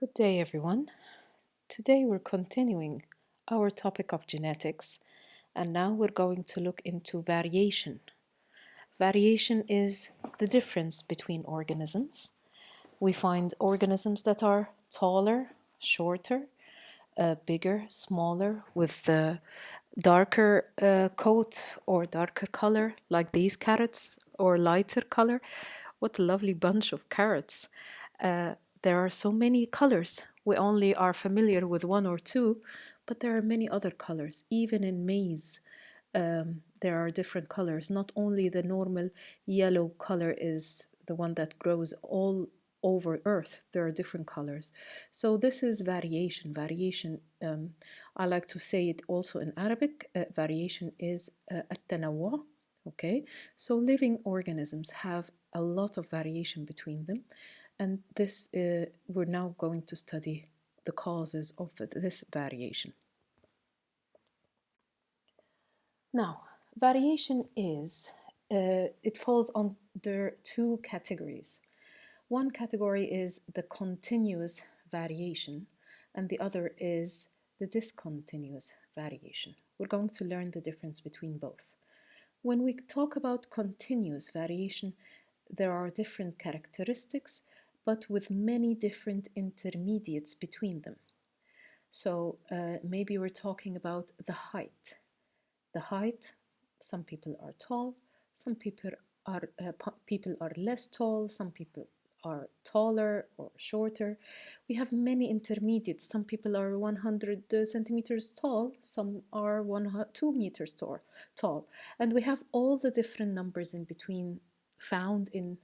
Good day, everyone. Today we're continuing our topic of genetics, and now we're going to look into variation. Variation is the difference between organisms. We find organisms that are taller, shorter, bigger, smaller, with darker coat or darker color, like these carrots, or lighter color. What a lovely bunch of carrots. There are so many colors. We only are familiar with one or two, but there are many other colors. Even in maize, there are different colors. Not only the normal yellow color is the one that grows all over Earth, there are different colors. So this is variation. Variation, I like to say it also in Arabic, variation is التنوع. Okay, so living organisms have a lot of variation between them, and this we're now going to study the causes of this variation. Now, variation is, it falls under two categories. One category is the continuous variation, and the other is the discontinuous variation. We're going to learn the difference between both. When we talk about continuous variation, there are different characteristics, but with many different intermediates between them. So maybe we're talking about the height. The height, some people are tall, some people are less tall, some people are taller or shorter. We have many intermediates. Some people are 100 centimeters tall, some are 2 meters tall. And we have all the different numbers in between found in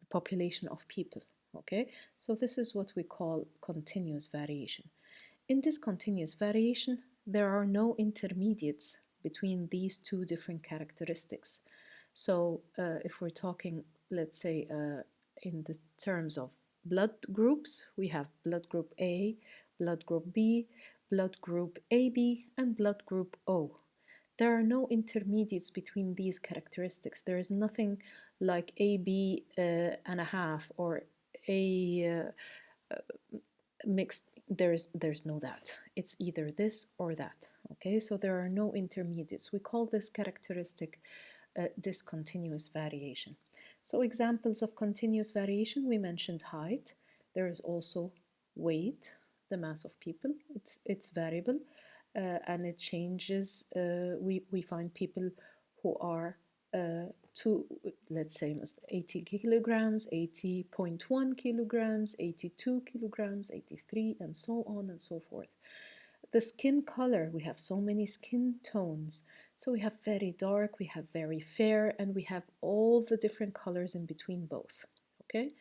the population of people. Okay, so this is what we call continuous variation. In discontinuous variation, there are no intermediates between these two different characteristics. So if we're talking, let's say, in the terms of blood groups, we have blood group A, blood group B, blood group AB, and blood group O. There are no intermediates between these characteristics. There is nothing like AB and a half or A mixed. There's no that. It's either this or that. Okay, so there are no intermediates. We call this characteristic discontinuous variation. So examples of continuous variation, we mentioned height. There is also weight, the mass of people. It's variable and it changes. We find people who are let's say 80 kilograms, 80.1 kilograms, 82 kilograms, 83, and so on and so forth. The skin color, we have so many skin tones. So we have very dark, we have very fair, and we have all the different colors in between both. Okay,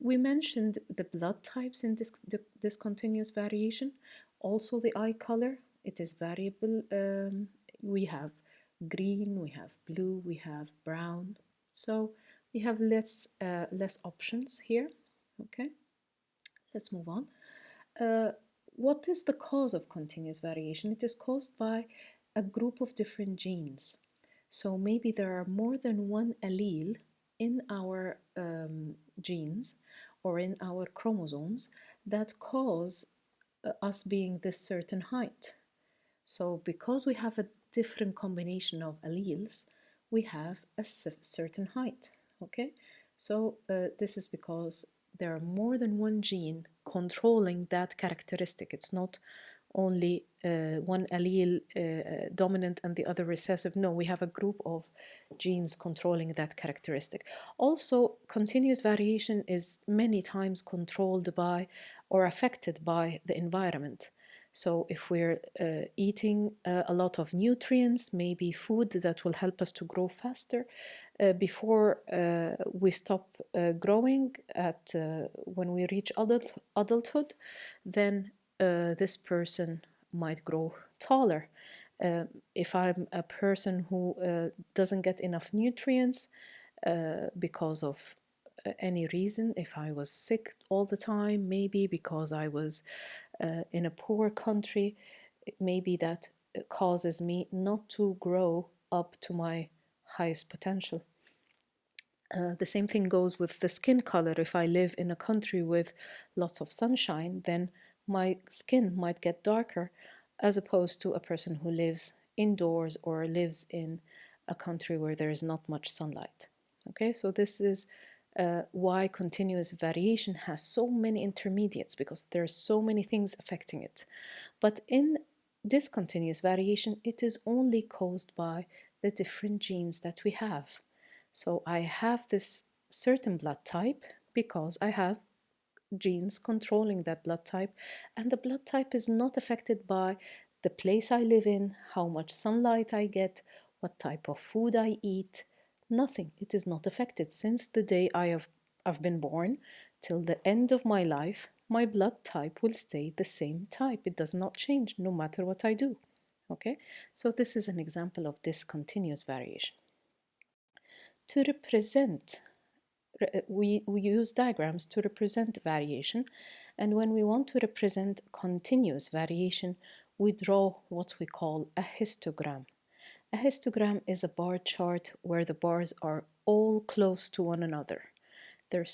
we mentioned the blood types in discontinuous variation. Also the eye color, it is variable. We have green, we have blue, we have brown. So we have less options here. Okay, let's move on. What is the cause of continuous variation? It is caused by a group of different genes. So maybe there are more than one allele in our genes or in our chromosomes that cause us being this certain height. So because we have a different combination of alleles, we have a certain height. Okay, so this is because there are more than one gene controlling that characteristic. It's not only one allele dominant and the other recessive. No, we have a group of genes controlling that characteristic. Also, continuous variation is many times controlled by or affected by the environment. So if we're eating a lot of nutrients, maybe food that will help us to grow faster, before we stop growing when we reach adulthood, then this person might grow taller. If I'm a person who doesn't get enough nutrients because of any reason, if I was sick all the time, maybe because I was in a poor country, maybe that causes me not to grow up to my highest potential. The same thing goes with the skin color. If I live in a country with lots of sunshine, then my skin might get darker as opposed to a person who lives indoors or lives in a country where there is not much sunlight. Okay, so this is why continuous variation has so many intermediates, because there are so many things affecting it. But in discontinuous variation, it is only caused by the different genes that we have. So I have this certain blood type because I have genes controlling that blood type, and the blood type is not affected by the place I live in, how much sunlight I get, what type of food I eat. Nothing. It is not affected. Since the day I've been born till the end of my life, my blood type will stay the same type. It does not change no matter what I do. Okay, so this is an example of discontinuous variation. To represent, we use diagrams to represent variation, and when we want to represent continuous variation, we draw what we call a histogram. A histogram is a bar chart where the bars are all close to one another. There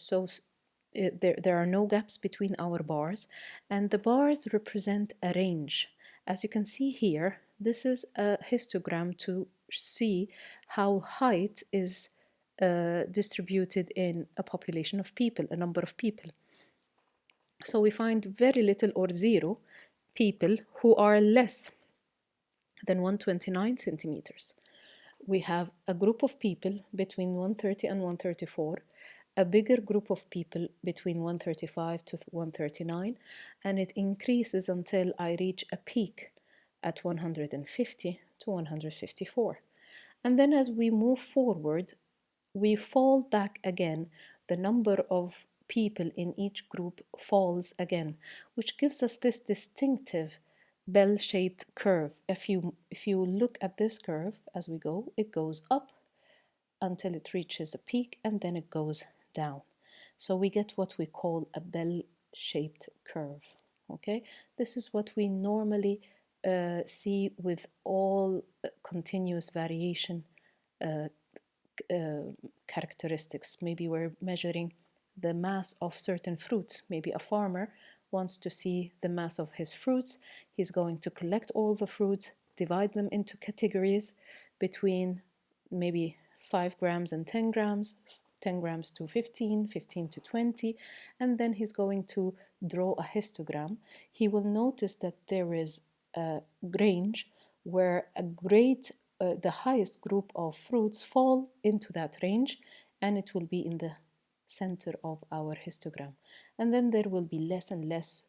are no gaps between our bars, and the bars represent a range. As you can see here, this is a histogram to see how height is distributed in a population of people, a number of people. So we find very little or zero people who are less than 129 centimeters. We have a group of people between 130 and 134, a bigger group of people between 135 to 139, and it increases until I reach a peak at 150 to 154. And then as we move forward, we fall back again. The number of people in each group falls again, which gives us this distinctive bell-shaped curve. If you look at this curve as we go, it goes up until it reaches a peak, and then it goes down. So we get what we call a bell-shaped curve. Okay, this is what we normally see with all continuous variation characteristics. Maybe we're measuring the mass of certain fruits. Maybe a farmer wants to see the mass of his fruits. He's going to collect all the fruits, divide them into categories between maybe 5 grams and 10 grams, 10 grams to 15, 15 to 20, and then he's going to draw a histogram. He will notice that there is a range where the highest group of fruits fall into that range, and it will be in the center of our histogram. And then there will be less and less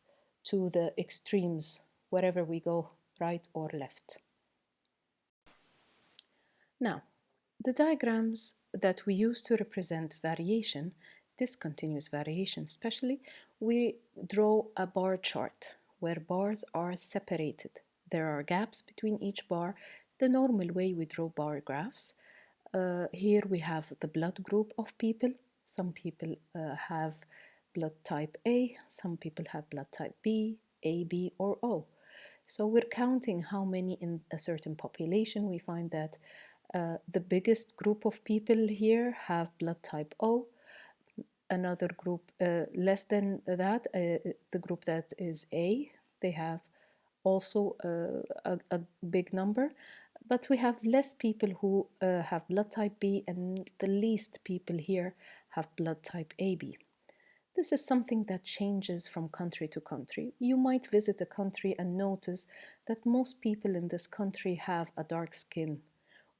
to the extremes wherever we go, right or left. Now, the diagrams that we use to represent variation, discontinuous variation especially, we draw a bar chart where bars are separated. There are gaps between each bar, the normal way we draw bar graphs. Here we have the blood group of people. Some people have blood type A, some people have blood type B, AB, or O. So we're counting how many in a certain population. We find that the biggest group of people here have blood type O. Another group less than that, the group that is A, they have also a big number. But we have less people who have blood type B, and the least people here have blood type AB. This is something that changes from country to country. You might visit a country and notice that most people in this country have a dark skin,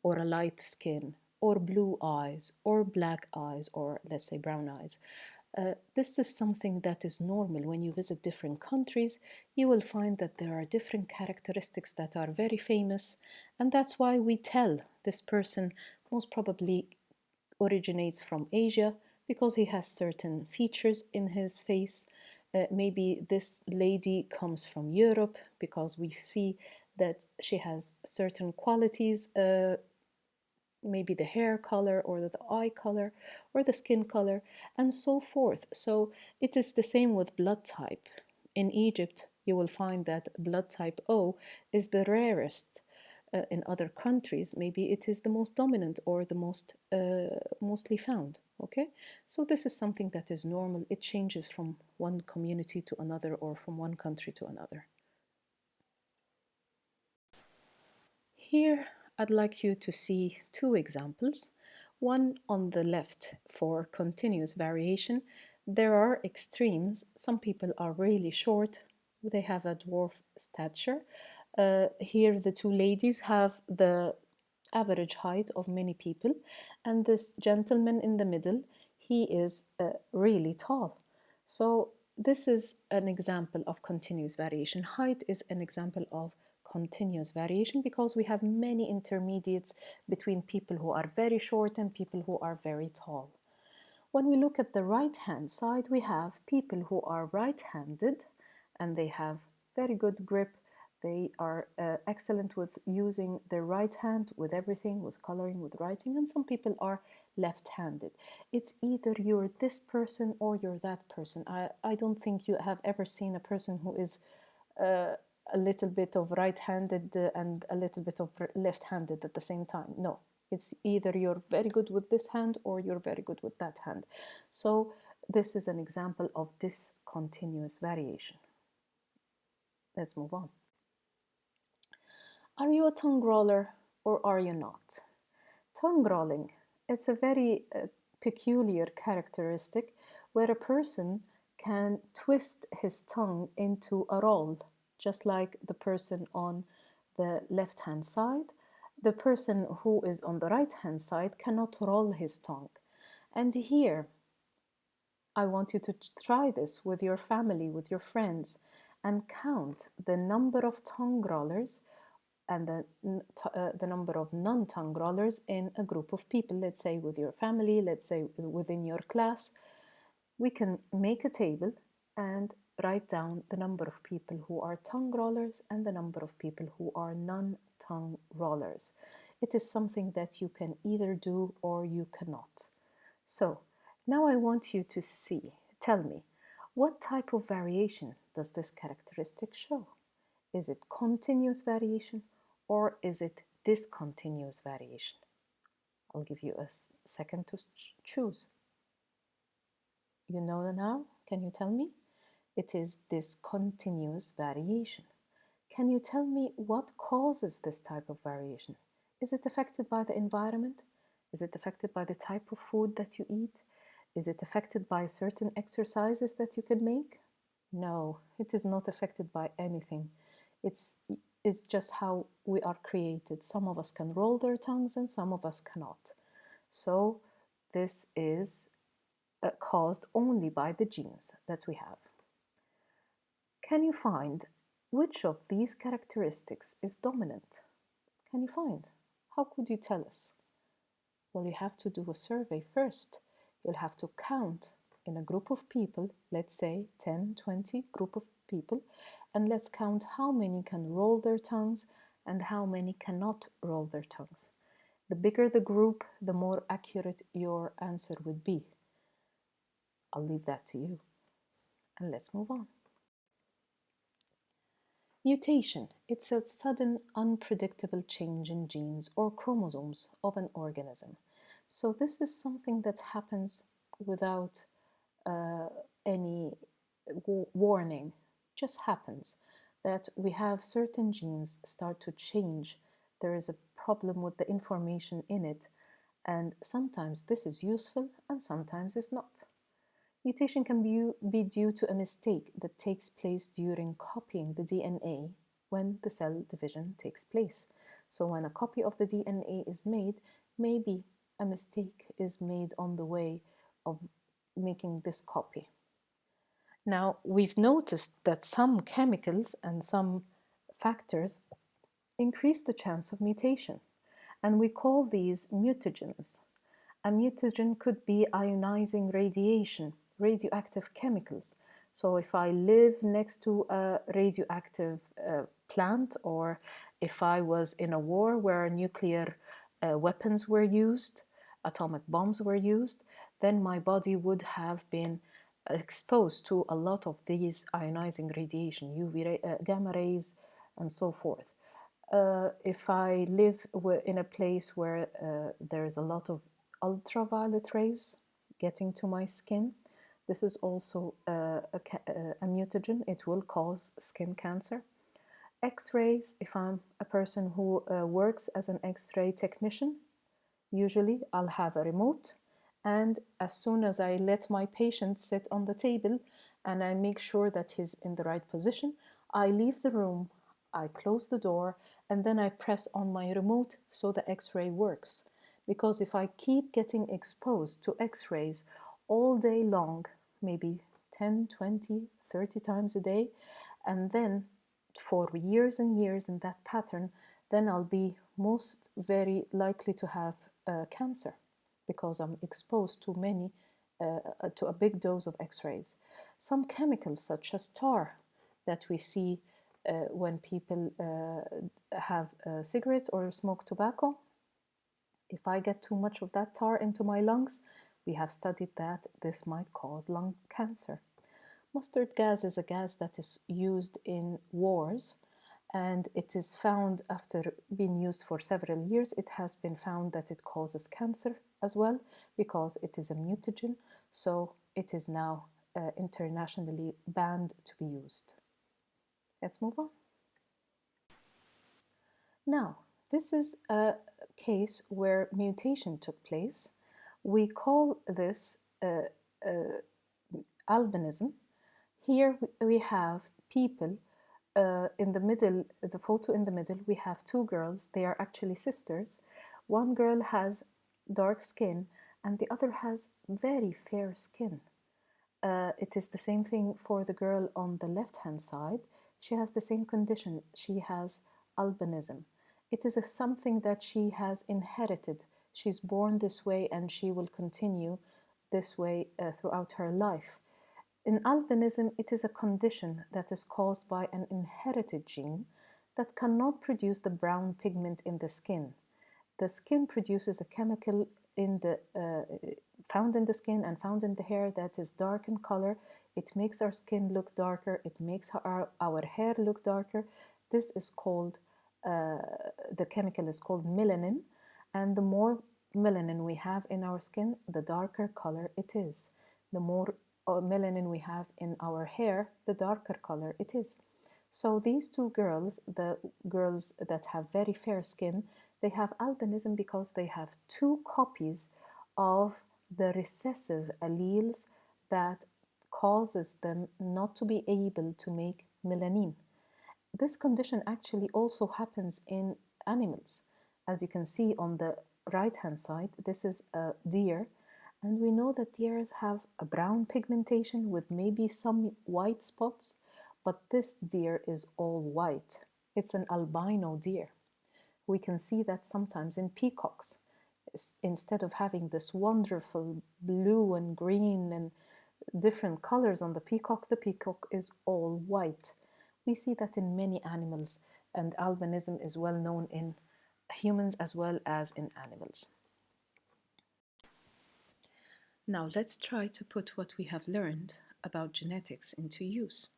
or a light skin, or blue eyes, or black eyes, or let's say brown eyes. This is something that is normal. When you visit different countries, you will find that there are different characteristics that are very famous, and that's why we tell this person most probably originates from Asia because he has certain features in his face. Maybe this lady comes from Europe because we see that she has certain qualities, maybe the hair color or the eye color or the skin color and so forth. So it is the same with blood type. In Egypt, you will find that blood type O is the rarest. In other countries, maybe it is the most dominant or the most mostly found. Okay, so this is something that is normal. It changes from one community to another or from one country to another. Here, I'd like you to see two examples. One on the left for continuous variation. There are extremes. Some people are really short. They have a dwarf stature. Here, the two ladies have the average height of many people, and this gentleman in the middle, he is really tall. So this is an example of continuous variation. Height is an example of continuous variation because we have many intermediates between people who are very short and people who are very tall. When we look at the right-hand side, we have people who are right-handed and they have very good grip. They are excellent with using their right hand with everything, with coloring, with writing, and some people are left-handed. It's either you're this person or you're that person. I don't think you have ever seen a person who is a little bit of right-handed and a little bit of left-handed at the same time. No, it's either you're very good with this hand or you're very good with that hand. So this is an example of discontinuous variation. Let's move on. Are you a tongue roller or are you not? Tongue rolling, it's a very peculiar characteristic where a person can twist his tongue into a roll, just like the person on the left-hand side. The person who is on the right-hand side cannot roll his tongue. And here, I want you to try this with your family, with your friends, and count the number of tongue rollers and the number of non-tongue rollers in a group of people. Let's say with your family, let's say within your class. We can make a table and write down the number of people who are tongue rollers and the number of people who are non-tongue rollers. It is something that you can either do or you cannot. So now I want you to tell me, what type of variation does this characteristic show? Is it continuous variation or is it discontinuous variation? I'll give you a second to choose. You know now? Can you tell me? It is discontinuous variation. Can you tell me what causes this type of variation? Is it affected by the environment? Is it affected by the type of food that you eat? Is it affected by certain exercises that you can make? No, it is not affected by anything. It's just how we are created. Some of us can roll their tongues and some of us cannot. So this is caused only by the genes that we have. Can you find which of these characteristics is dominant? Can you find? How could you tell us? Well, you have to do a survey first. You'll have to count in a group of people, let's say 10, 20 group of people, and let's count how many can roll their tongues and how many cannot roll their tongues. The bigger the group, the more accurate your answer would be. I'll leave that to you. And let's move on. Mutation. It's a sudden, unpredictable change in genes or chromosomes of an organism. So this is something that happens without any warning. Just happens that we have certain genes start to change. There is a problem with the information in it, and sometimes this is useful and sometimes it's not. Mutation can be due to a mistake that takes place during copying the DNA when the cell division takes place. So when a copy of the DNA is made, maybe a mistake is made on the way of making this copy. Now, we've noticed that some chemicals and some factors increase the chance of mutation, and we call these mutagens. A mutagen could be ionizing radiation, radioactive chemicals. So if I live next to a radioactive plant, or if I was in a war where nuclear weapons were used, atomic bombs were used, then my body would have been exposed to a lot of these ionizing radiation, UV gamma rays, and so forth. If I live in a place where there's a lot of ultraviolet rays, getting to my skin. This is also a mutagen. It will cause skin cancer. X-rays, if I'm a person who works as an X-ray technician, usually I'll have a remote, and as soon as I let my patient sit on the table and I make sure that he's in the right position, I leave the room, I close the door, and then I press on my remote so the X-ray works. Because if I keep getting exposed to X-rays all day long, maybe 10, 20, 30 times a day, and then for years and years in that pattern, then I'll be most very likely to have cancer because I'm exposed to to a big dose of X-rays. Some chemicals such as tar that we see when people have cigarettes or smoke tobacco. If I get too much of that tar into my lungs, we have studied that this might cause lung cancer. Mustard gas is a gas that is used in wars, and it is found after being used for several years, it has been found that it causes cancer as well because it is a mutagen, so it is now internationally banned to be used. Let's move on. Now, this is a case where mutation took place. We call this albinism. Here we have people in the middle, the photo in the middle, we have two girls. They are actually sisters. One girl has dark skin and the other has very fair skin. It is the same thing for the girl on the left-hand side. She has the same condition. She has albinism. It is something that she has inherited. She's born this way and she will continue this way throughout her life. In albinism, it is a condition that is caused by an inherited gene that cannot produce the brown pigment in the skin. The skin produces a chemical found in the skin and found in the hair that is dark in color. It makes our skin look darker. It makes our hair look darker. This is called, the chemical is called melanin. And the more melanin we have in our skin, the darker color it is. The more melanin we have in our hair, the darker color it is. So these two girls, the girls that have very fair skin, they have albinism because they have two copies of the recessive alleles that causes them not to be able to make melanin. This condition actually also happens in animals. As you can see on the right-hand side, this is a deer. And we know that deers have a brown pigmentation with maybe some white spots, but this deer is all white. It's an albino deer. We can see that sometimes in peacocks. Instead of having this wonderful blue and green and different colors on the peacock is all white. We see that in many animals, and albinism is well known in humans as well as in animals. Now let's try to put what we have learned about genetics into use.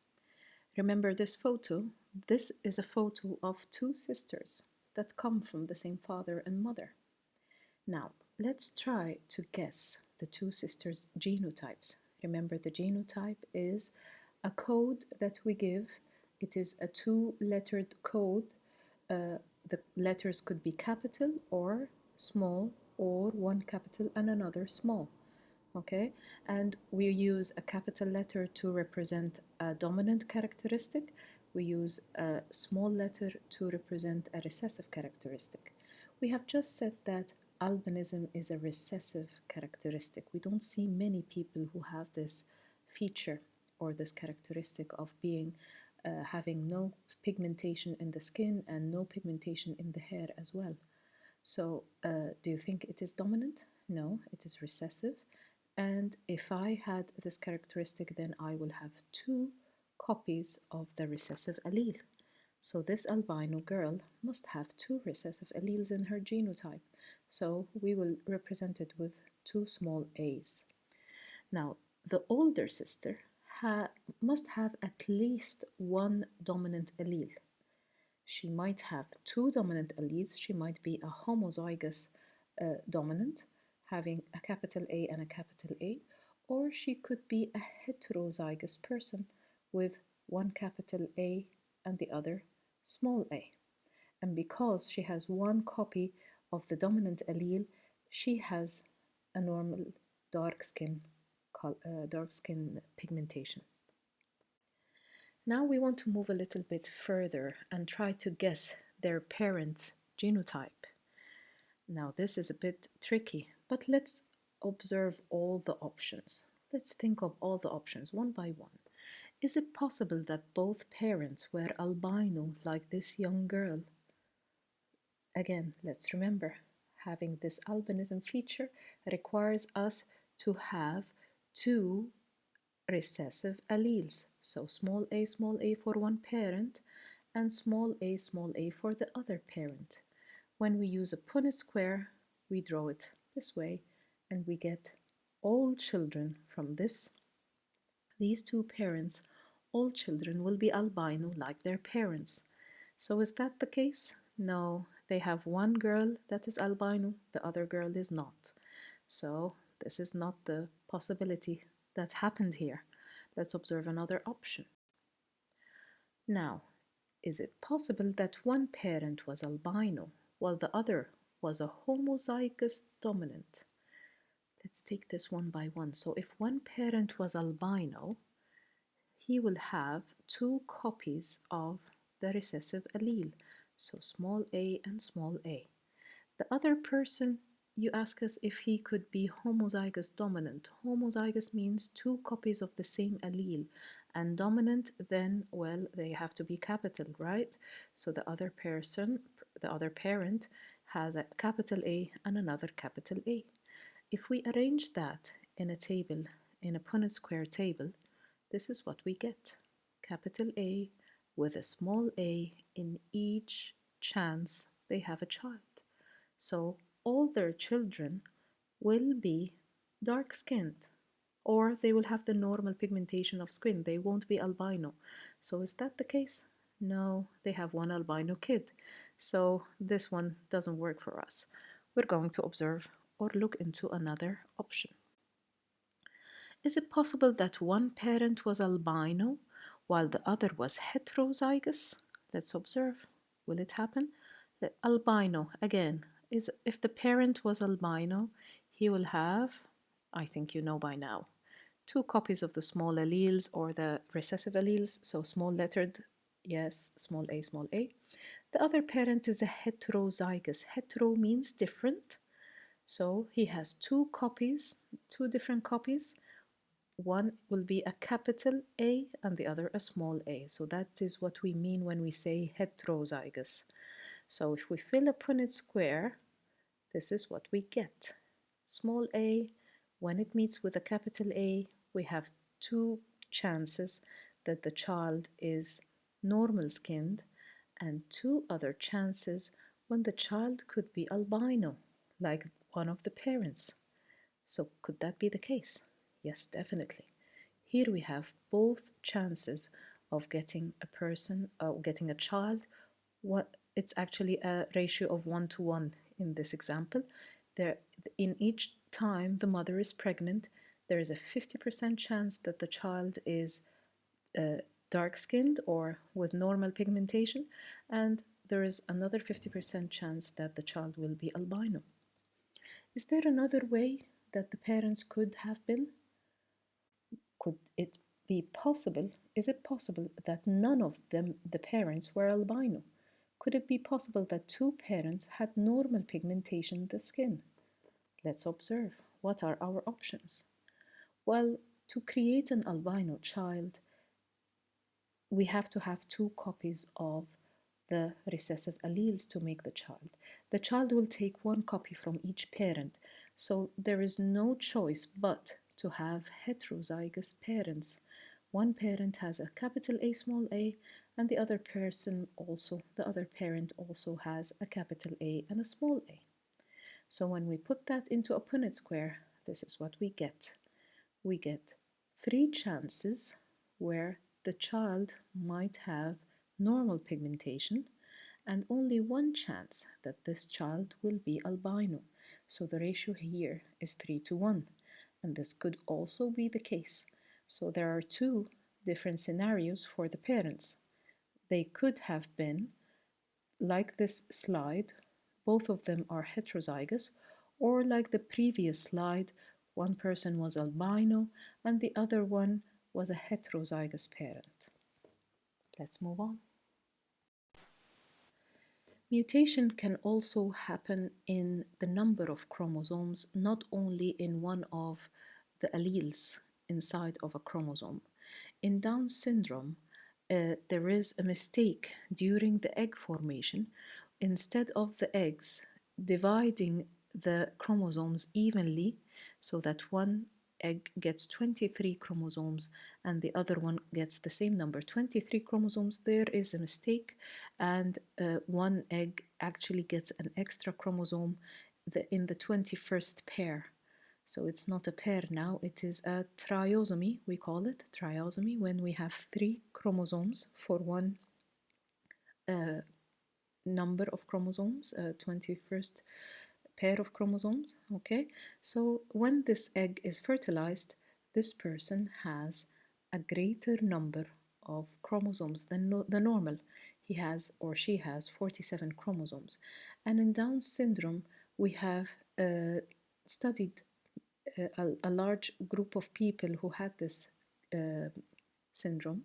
Remember this photo? This is a photo of two sisters that come from the same father and mother. Now let's try to guess the two sisters' genotypes. Remember, the genotype is a code that we give. It is a two-lettered code. The letters could be capital or small, or one capital and another small. Okay, and we use a capital letter to represent a dominant characteristic. We use a small letter to represent a recessive characteristic. We have just said that albinism is a recessive characteristic. We don't see many people who have this feature or this characteristic of being having no pigmentation in the skin and no pigmentation in the hair as well. So do you think it is dominant? No, it is recessive. And if I had this characteristic, then I will have two copies of the recessive allele. So this albino girl must have two recessive alleles in her genotype. So we will represent it with two small a's. Now, the older sister must have at least one dominant allele. She might have two dominant alleles. She might be a homozygous dominant, having a capital A and a capital A, or she could be a heterozygous person with one capital A and the other small a. And because she has one copy of the dominant allele, she has a normal dark skin pigmentation. Now we want to move a little bit further and try to guess their parent's genotype. Now this is a bit tricky, but let's observe all the options. Let's think of all the options one by one. Is it possible that both parents were albino like this young girl? Again, let's remember, having this albinism feature requires us to have two recessive alleles. So small a for one parent and small a for the other parent. When we use a Punnett square, we draw it this way and we get all children from these two parents, all children will be albino like their parents. So is that the case? No, they have one girl that is albino, the other girl is not. So this is not the possibility that happened here. Let's observe another option. Now, is it possible that one parent was albino while the other was a homozygous dominant? Let's take this one by one. So if one parent was albino, he will have two copies of the recessive allele, so small a and small a. The other person, you ask us if he could be homozygous dominant. Homozygous means two copies of the same allele, and dominant then, well, they have to be capital, right? So the other parent has a capital A and another capital A. If we arrange that in a table, in a Punnett square table, this is what we get. Capital A with a small a in each chance they have a child. So all their children will be dark-skinned, or they will have the normal pigmentation of skin. They won't be albino. So is that the case? No, they have one albino kid. So this one doesn't work for us. We're going to observe or look into another option. Is it possible that one parent was albino while the other was heterozygous? Let's observe. Will it happen? The albino, again, is if the parent was albino, he will have, I think you know by now, two copies of the small alleles or the recessive alleles, so small lettered, yes, small a, small a. The other parent is a heterozygous. Hetero means different, so he has two copies, two different copies. One will be a capital A and the other a small a. So that is what we mean when we say heterozygous. So if we fill a Punnett square, this is what we get. Small a, when it meets with a capital A, we have two chances that the child is normal skinned and two other chances when the child could be albino, like one of the parents. So could that be the case? Yes, definitely. Here we have both chances of getting a person, getting a child. It's actually a ratio of 1 to 1 in this example. In each time the mother is pregnant, there is a 50% chance that the child is dark-skinned or with normal pigmentation, and there is another 50% chance that the child will be albino. Is there another way that the parents could have been? Could it be possible? Is it possible that none of them, the parents, were albino? Could it be possible that two parents had normal pigmentation in the skin? Let's observe. What are our options? Well, to create an albino child, we have to have two copies of the recessive alleles to make the child. The child will take one copy from each parent, so there is no choice but to have heterozygous parents. One parent has a capital A small a, and the other parent also has a capital A and a small a. So when we put that into a Punnett square, this is what we get. We get 3 chances where the child might have normal pigmentation and only 1 chance that this child will be albino. So the ratio here is 3 to 1, and this could also be the case. So there are two different scenarios for the parents. They could have been, like this slide, both of them are heterozygous, or like the previous slide, one person was albino and the other one was a heterozygous parent. Let's move on. Mutation can also happen in the number of chromosomes, not only in one of the alleles inside of a chromosome. In Down syndrome, there is a mistake during the egg formation. Instead of the eggs dividing the chromosomes evenly so that one egg gets 23 chromosomes and the other one gets the same number, 23 chromosomes, there is a mistake, and one egg actually gets an extra chromosome in the 21st pair. So it's not a pair now, it is a triosomy, we call it triosomy, when we have 3 chromosomes for one number of chromosomes, 21st pair of chromosomes, okay? So when this egg is fertilized, this person has a greater number of chromosomes than the normal. He has or she has 47 chromosomes. And in Down syndrome, we have studied a large group of people who had this syndrome.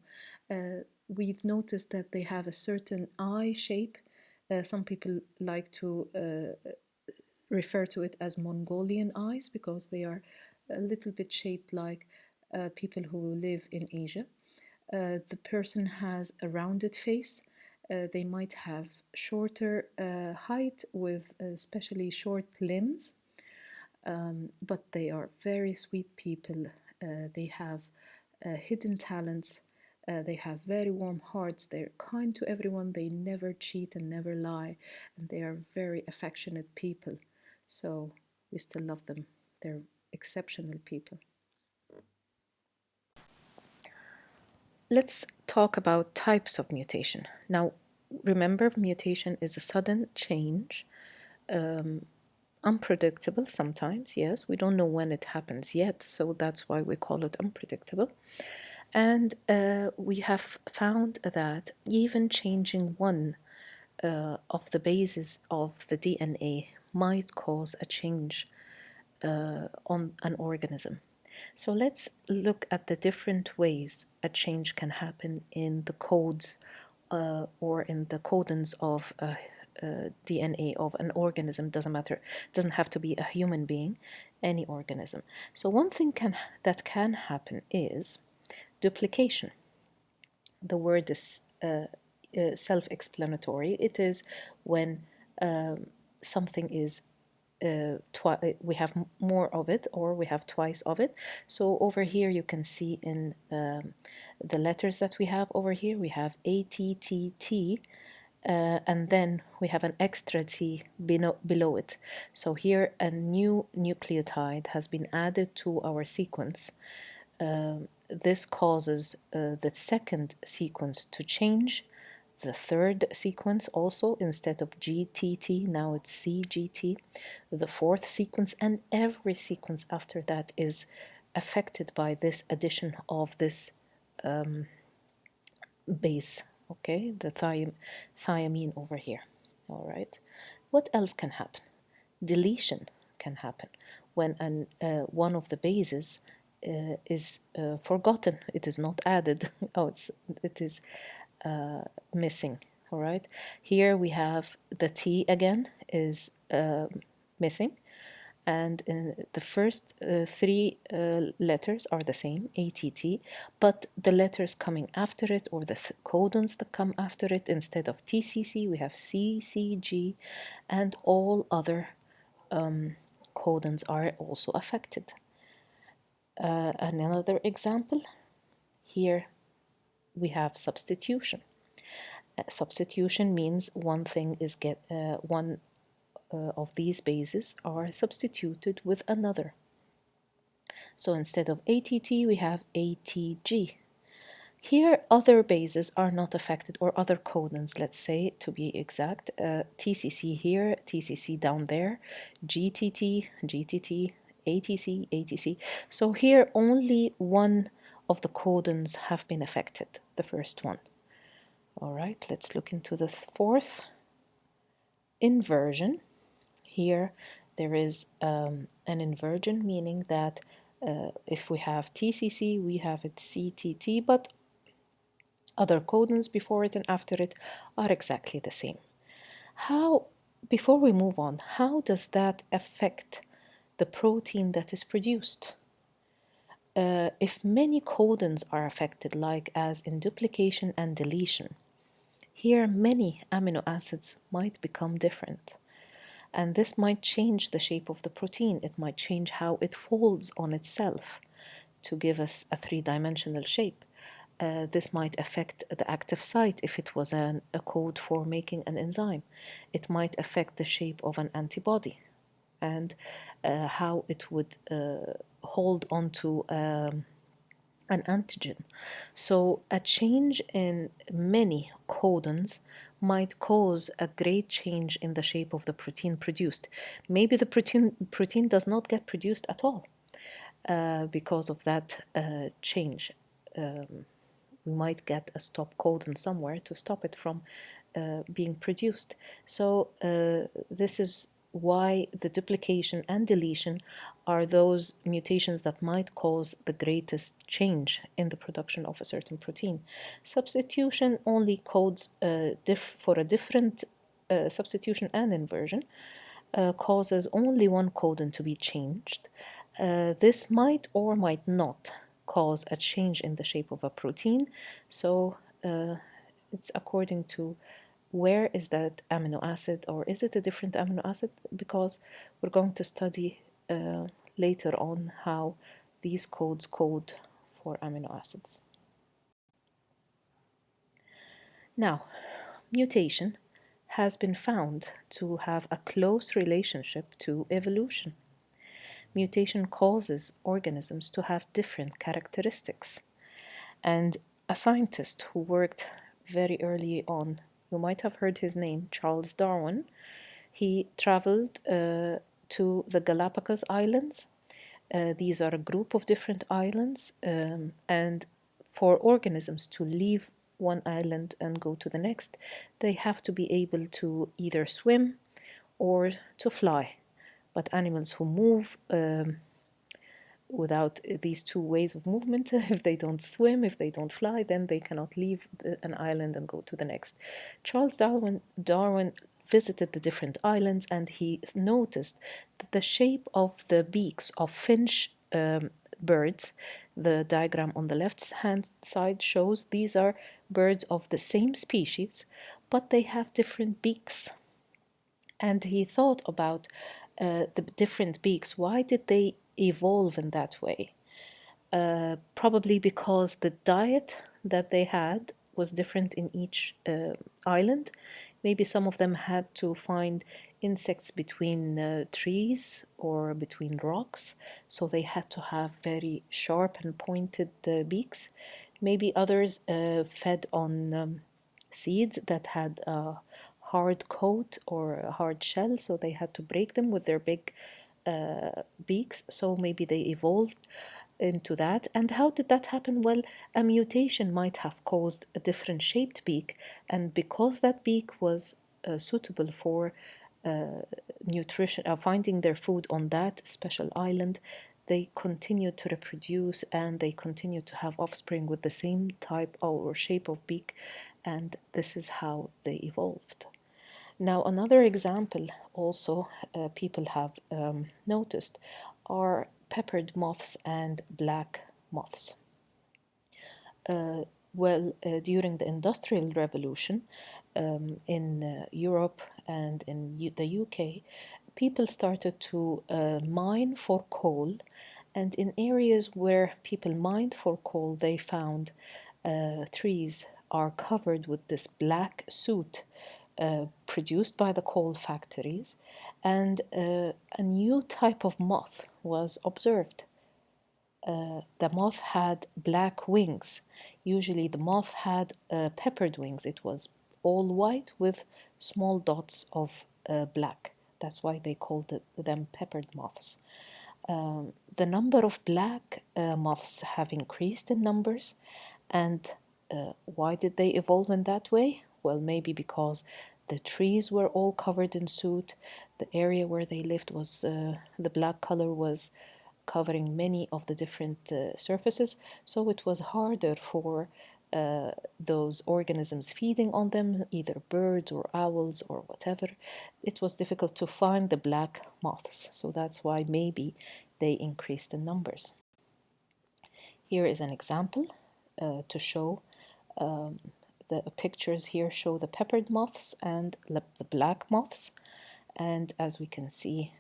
We've noticed that they have a certain eye shape. Some people like to refer to it as Mongolian eyes because they are a little bit shaped like people who live in Asia. The person has a rounded face. They might have shorter height with especially short limbs, but they are very sweet people. They have hidden talents. They have very warm hearts. They're kind to everyone. They never cheat and never lie. And they are very affectionate people. So we still love them. They're exceptional people. Let's talk about types of mutation. Now, remember, mutation is a sudden change, unpredictable sometimes, yes. We don't know when it happens yet, so that's why we call it unpredictable. And we have found that even changing one of the bases of the DNA might cause a change on an organism. So let's look at the different ways a change can happen in the codes or in the codons of DNA of an organism. Doesn't matter, doesn't have to be a human being, any organism. So one thing that can happen is duplication. The word is self-explanatory. It is when something is we have more of it or we have twice of it. So over here you can see in the letters that we have over here, we have ATTT, and then we have an extra T below it. So here a new nucleotide has been added to our sequence. This causes the second sequence to change, the third sequence also, instead of GTT, now it's CGT, the fourth sequence, and every sequence after that is affected by this addition of this base, okay, the thiamine over here. All right, what else can happen? Deletion can happen when one of the bases is forgotten. It is not added. It is missing. All right. Here we have the T again is missing, and the first three letters are the same, ATT, but the letters coming after it, or the codons that come after it, instead of TCC, we have CCG, and all other codons are also affected. Another example, here we have substitution. Substitution means one thing is one of these bases are substituted with another. So instead of ATT, we have ATG. Here, other bases are not affected, or other codons, let's say, to be exact. TCC here, TCC down there, GTT, GTT, ATC, ATC. So here, only one of the codons have been affected, the first one. All right, let's look into the fourth. Inversion. Here, there is an inversion, meaning that if we have TCC, we have it CTT, but other codons before it and after it are exactly the same. Before we move on, how does that affect the protein that is produced? If many codons are affected, like as in duplication and deletion, here many amino acids might become different. And this might change the shape of the protein. It might change how it folds on itself to give us a three-dimensional shape. This might affect the active site if it was a code for making an enzyme. It might affect the shape of an antibody and how it would hold onto an antigen. So a change in many codons might cause a great change in the shape of the protein produced. Maybe the protein does not get produced at all because of that change. We might get a stop codon somewhere to stop it from being produced. So this is why the duplication and deletion are those mutations that might cause the greatest change in the production of a certain protein. Substitution only codes for a different substitution and inversion causes only one codon to be changed. This might or might not cause a change in the shape of a protein. So it's according to where is that amino acid, or is it a different amino acid? Because we're going to study later on how these codes code for amino acids. Now, mutation has been found to have a close relationship to evolution. Mutation causes organisms to have different characteristics. And a scientist who worked very early on, you might have heard his name, Charles Darwin, he traveled to the Galapagos Islands. These are a group of different islands, and for organisms to leave one island and go to the next, they have to be able to either swim or to fly. But animals who move without these two ways of movement, if they don't swim, if they don't fly, then they cannot leave an island and go to the next. Charles Darwin visited the different islands, and he noticed that the shape of the beaks of finch birds, the diagram on the left hand side shows these are birds of the same species, but they have different beaks. And he thought about the different beaks. Why did they evolve in that way? Probably because the diet that they had was different in each island. Maybe some of them had to find insects between trees or between rocks, so they had to have very sharp and pointed beaks. Maybe others fed on seeds that had a hard coat or a hard shell, so they had to break them with their big beaks, so maybe they evolved into that. And how did that happen? Well, a mutation might have caused a different shaped beak, and because that beak was suitable for nutrition, finding their food on that special island, they continue to reproduce and they continue to have offspring with the same type or shape of beak, and this is how they evolved. Now, another example also people have noticed are peppered moths and black moths. During the Industrial Revolution in Europe and in the UK, people started to mine for coal, and in areas where people mined for coal, they found trees are covered with this black soot produced by the coal factories, and a new type of moth was observed. the moth had black wings. Usually the moth had peppered wings. It was all white with small dots of black. That's why they called them peppered moths. The number of black moths have increased in numbers. And why did they evolve in that way? Well, maybe because the trees were all covered in soot. The area where they lived was, the black color was covering many of the different surfaces, so it was harder for those organisms feeding on them, either birds or owls or whatever. It was difficult to find the black moths, so that's why maybe they increased in numbers. Here is an example to show. The pictures here show the peppered moths and the black moths, and as we can see,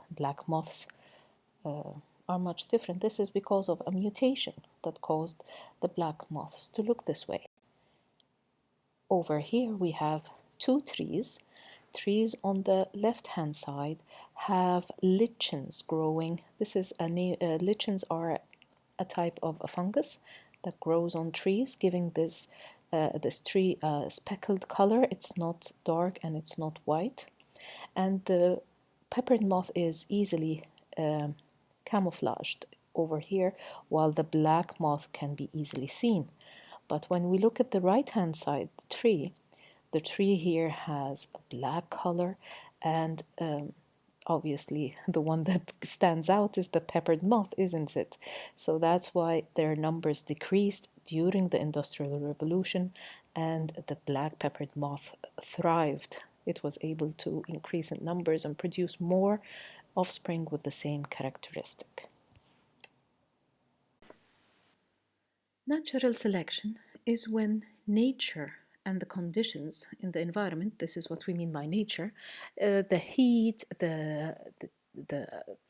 black moths are much different. This is because of a mutation that caused the black moths to look this way. Over here we have two trees. Trees on the left hand side have lichens growing. This is lichens are a type of a fungus that grows on trees, giving this tree a speckled color. It's not dark and it's not white. And the peppered moth is easily camouflaged over here, while the black moth can be easily seen. But when we look at the right hand side tree, the tree here has a black color, and obviously the one that stands out is the peppered moth, isn't it? So that's why their numbers decreased during the Industrial Revolution, and the black peppered moth thrived. It was able to increase in numbers and produce more offspring with the same characteristic. Natural selection is when nature and the conditions in the environment, this is what we mean by nature, the heat, the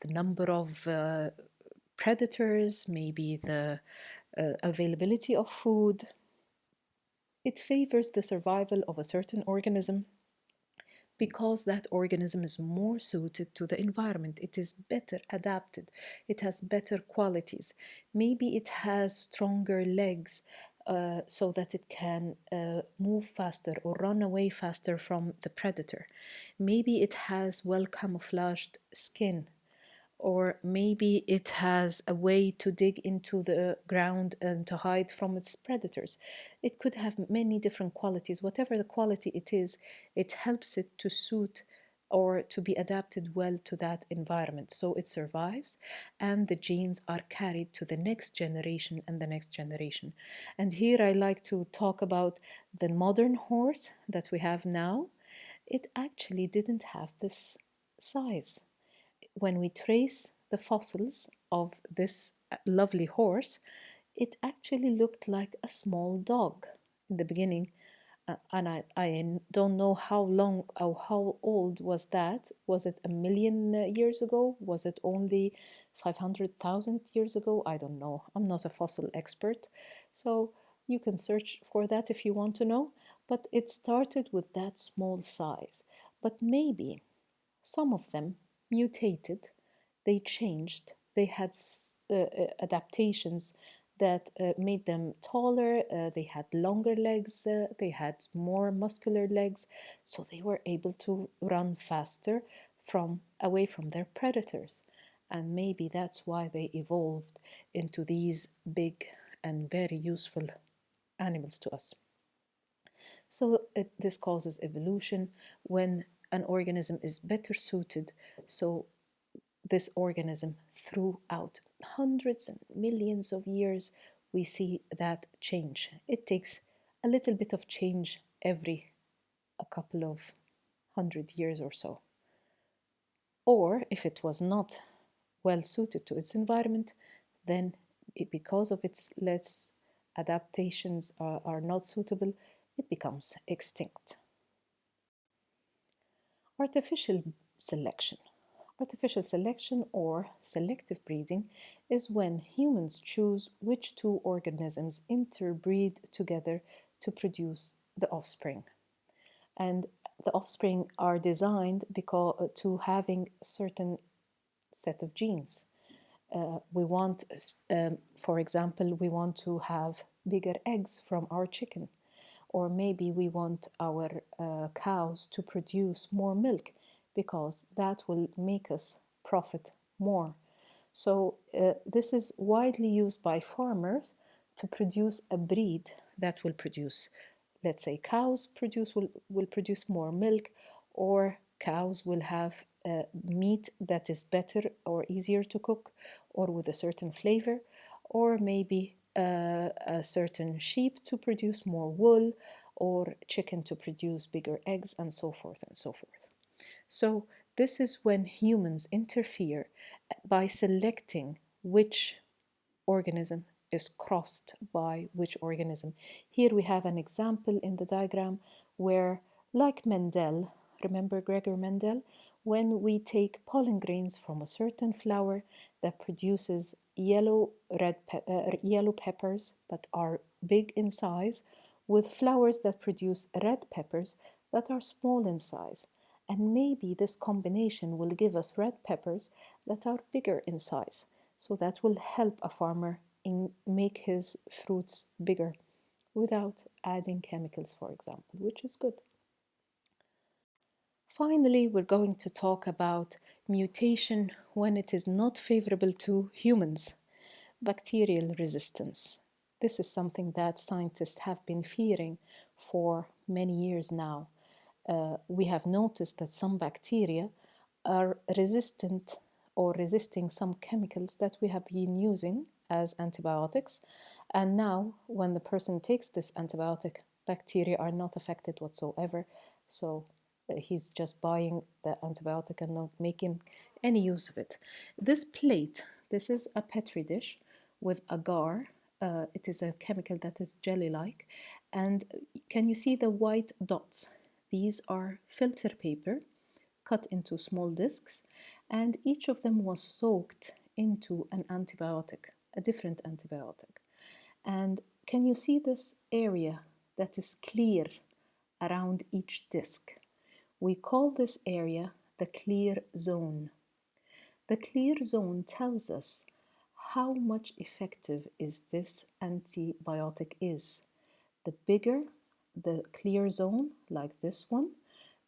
number of predators, maybe the availability of food, it favors the survival of a certain organism because that organism is more suited to the environment. It is better adapted. It has better qualities. Maybe it has stronger legs so that it can move faster or run away faster from the predator. Maybe it has well camouflaged skin, or maybe it has a way to dig into the ground and to hide from its predators. It could have many different qualities. Whatever the quality it is, it helps it to suit or to be adapted well to that environment. So it survives, and the genes are carried to the next generation and the next generation. And here I like to talk about the modern horse that we have now. It actually didn't have this size. When we trace the fossils of this lovely horse, it actually looked like a small dog in the beginning. And I don't know how long or how old was that. Was it a million years ago? Was it only 500,000 years ago? I don't know. I'm not a fossil expert. So you can search for that if you want to know. But it started with that small size. But maybe some of them mutated, they changed, they had adaptations that made them taller, they had longer legs, they had more muscular legs, so they were able to run faster away from their predators. And maybe that's why they evolved into these big and very useful animals to us. So this causes evolution when an organism is better suited. So this organism, throughout hundreds and millions of years, we see that change. It takes a little bit of change every a couple of 100 years or so. Or if it was not well suited to its environment, then because of its less adaptations are not suitable, it becomes extinct. Artificial selection. Artificial selection or selective breeding is when humans choose which two organisms interbreed together to produce the offspring. And the offspring are designed to having a certain set of genes. We want, for example, we want to have bigger eggs from our chicken, or maybe we want our cows to produce more milk because that will make us profit more. So this is widely used by farmers to produce a breed that will produce, let's say, cows will produce more milk, or cows will have meat that is better or easier to cook or with a certain flavor, or maybe a certain sheep to produce more wool, or chicken to produce bigger eggs, and so forth and so forth. So this is when humans interfere by selecting which organism is crossed by which organism. Here we have an example in the diagram where, like Mendel, remember Gregor Mendel, when we take pollen grains from a certain flower that produces yellow peppers that are big in size, with flowers that produce red peppers that are small in size. And maybe this combination will give us red peppers that are bigger in size. So that will help a farmer make his fruits bigger without adding chemicals, for example, which is good. Finally, we're going to talk about mutation when it is not favorable to humans. Bacterial resistance. This is something that scientists have been fearing for many years now. We have noticed that some bacteria are resistant or resisting some chemicals that we have been using as antibiotics. And now, when the person takes this antibiotic, bacteria are not affected whatsoever. So he's just buying the antibiotic and not making any use of it. This plate, this is a petri dish with agar. It is a chemical that is jelly-like. And can you see the white dots? These are filter paper cut into small discs, and each of them was soaked into an antibiotic, a different antibiotic. And can you see this area that is clear around each disc? We call this area the clear zone. The clear zone tells us how much effective is this antibiotic is. The bigger the clear zone, like this one,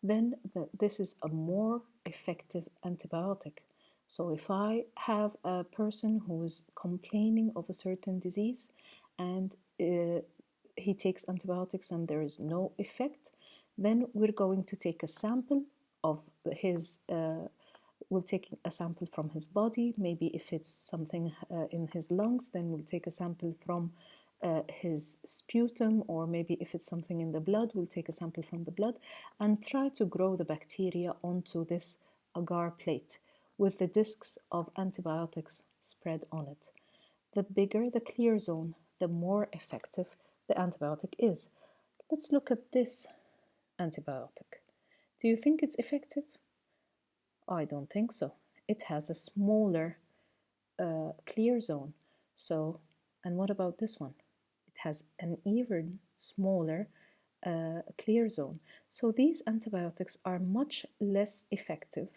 then this is a more effective antibiotic. So if I have a person who is complaining of a certain disease and he takes antibiotics and there is no effect, then we're going to take a sample of his we'll take a sample from his body. Maybe if it's something in his lungs, then we'll take a sample from his sputum, or maybe if it's something in the blood, we'll take a sample from the blood and try to grow the bacteria onto this agar plate with the discs of antibiotics spread on it. The bigger the clear zone, the more effective the antibiotic is. Let's look at this antibiotic. Do you think it's effective? I don't think so. It has a smaller clear zone. So, and what about this one? It has an even smaller clear zone. So these antibiotics are much less effective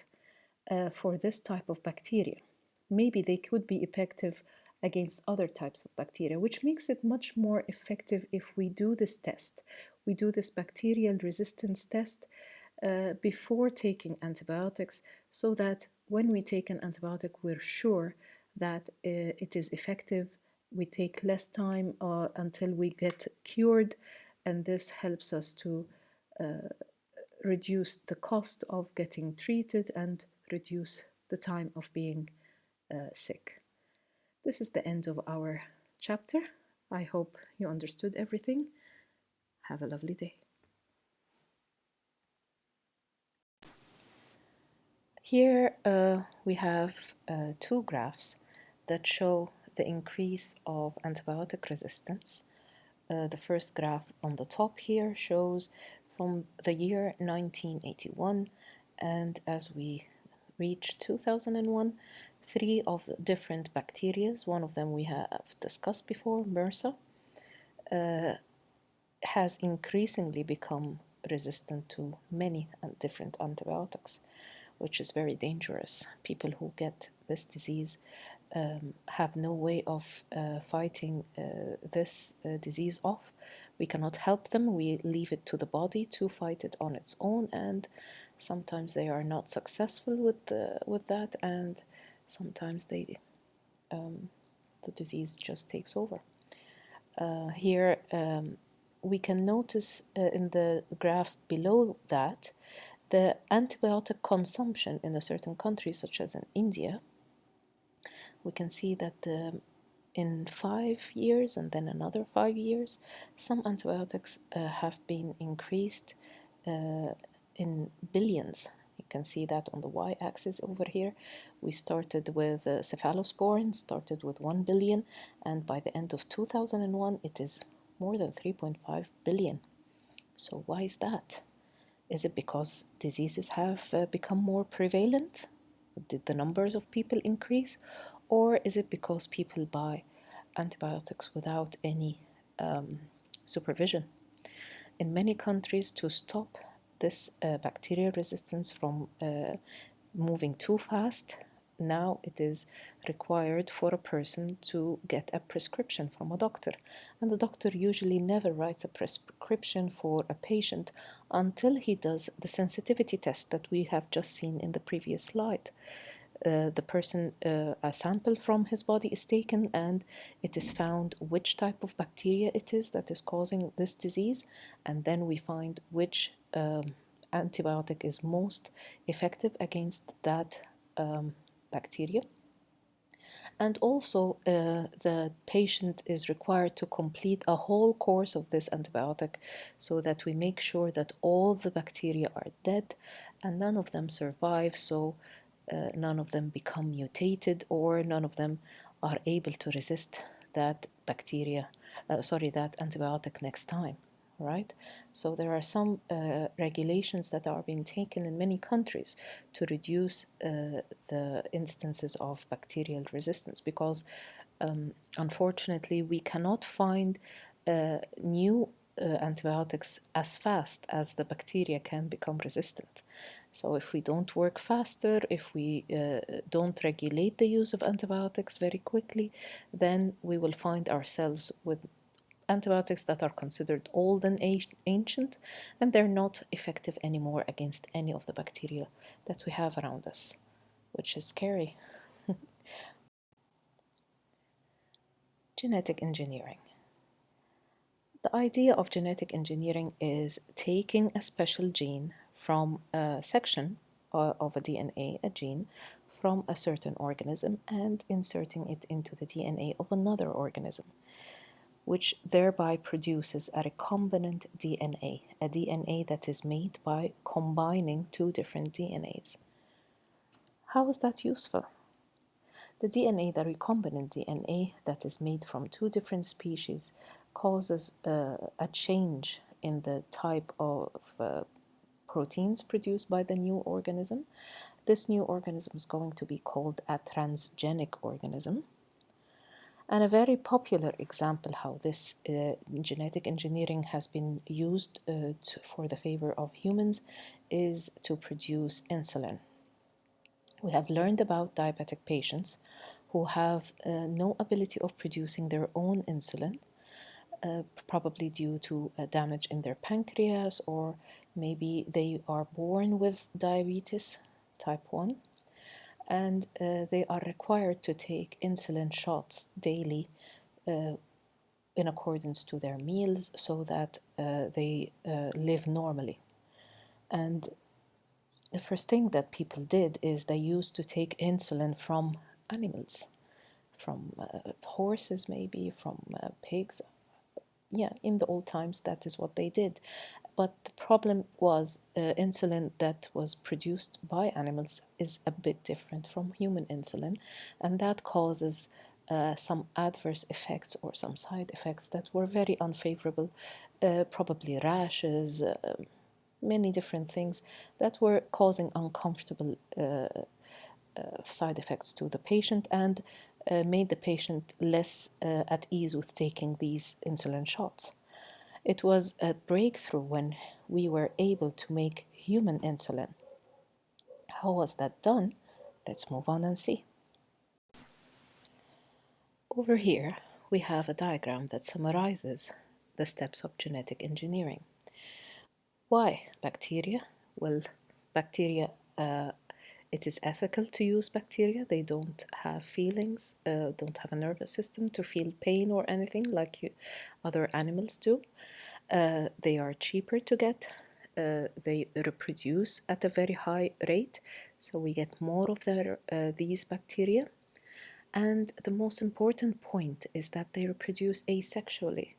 for this type of bacteria. Maybe they could be effective against other types of bacteria, which makes it much more effective if we do this test. We do this bacterial resistance test before taking antibiotics, so that when we take an antibiotic, we're sure that it is effective. We take less time until we get cured, and this helps us to reduce the cost of getting treated and reduce the time of being sick. This is the end of our chapter. I hope you understood everything. Have a lovely day. Here we have two graphs that show the increase of antibiotic resistance. The first graph on the top here shows from the year 1981, and as we reach 2001, three of the different bacteria, one of them we have discussed before, MRSA, has increasingly become resistant to many different antibiotics, which is very dangerous. People who get this disease have no way of fighting this disease off. We cannot help them. We leave it to the body to fight it on its own, and sometimes they are not successful with that, and sometimes the disease just takes over. Here we can notice in the graph below that the antibiotic consumption in a certain country, such as in India, we can see that in 5 years and then another 5 years, some antibiotics have been increased in billions. You can see that on the y-axis over here. We started with cephalosporin, started with 1 billion, and by the end of 2001, it is more than 3.5 billion. So why is that? Is it because diseases have become more prevalent? Did the numbers of people increase? Or is it because people buy antibiotics without any supervision? In many countries, to stop this bacterial resistance from moving too fast, now it is required for a person to get a prescription from a doctor. And the doctor usually never writes a prescription for a patient until he does the sensitivity test that we have just seen in the previous slide. The person, a sample from his body is taken, and it is found which type of bacteria it is that is causing this disease, and then we find which antibiotic is most effective against that bacteria. And also the patient is required to complete a whole course of this antibiotic so that we make sure that all the bacteria are dead and none of them survive, so none of them become mutated or none of them are able to resist that bacteria, that antibiotic next time, right? So there are some regulations that are being taken in many countries to reduce the instances of bacterial resistance, because unfortunately we cannot find new antibiotics as fast as the bacteria can become resistant. So if we don't work faster, if we don't regulate the use of antibiotics very quickly, then we will find ourselves with antibiotics that are considered old and ancient, and they're not effective anymore against any of the bacteria that we have around us, which is scary. Genetic engineering. The idea of genetic engineering is taking a special gene from a section of a DNA, a gene, from a certain organism and inserting it into the DNA of another organism, which thereby produces a recombinant DNA, a DNA that is made by combining two different DNAs. How is that useful? The DNA, the recombinant DNA that is made from two different species, causes a change in the type of proteins produced by the new organism. This new organism is going to be called a transgenic organism. And a very popular example how this genetic engineering has been used for the favor of humans is to produce insulin. We have learned about diabetic patients who have no ability of producing their own insulin, probably due to damage in their pancreas, or maybe they are born with diabetes type 1, and they are required to take insulin shots daily in accordance to their meals so that they live normally. And the first thing that people did is they used to take insulin from animals, from horses maybe, from pigs. Yeah, in the old times that is what they did. But the problem was insulin that was produced by animals is a bit different from human insulin, and that causes some adverse effects or some side effects that were very unfavorable, probably rashes, many different things that were causing uncomfortable side effects to the patient and made the patient less at ease with taking these insulin shots. It was a breakthrough when we were able to make human insulin. How was that done? Let's move on and see. Over here, we have a diagram that summarizes the steps of genetic engineering. Why bacteria? Well, bacteria, it is ethical to use bacteria. They don't have feelings, don't have a nervous system to feel pain or anything like other animals do. They are cheaper to get. They reproduce at a very high rate, so we get more of these bacteria. And the most important point is that they reproduce asexually.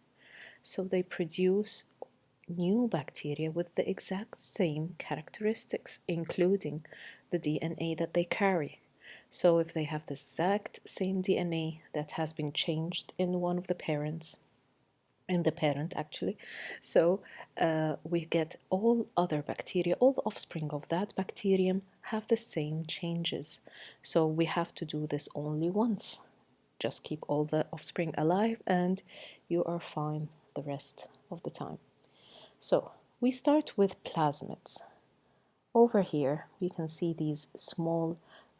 So they produce new bacteria with the exact same characteristics, including the DNA that they carry. So if they have the exact same DNA that has been changed in one of the parents, in the parent actually, so we get all other bacteria, all the offspring of that bacterium have the same changes. So we have to do this only once. Just keep all the offspring alive and you are fine the rest of the time. So we start with plasmids. Over here we can see these small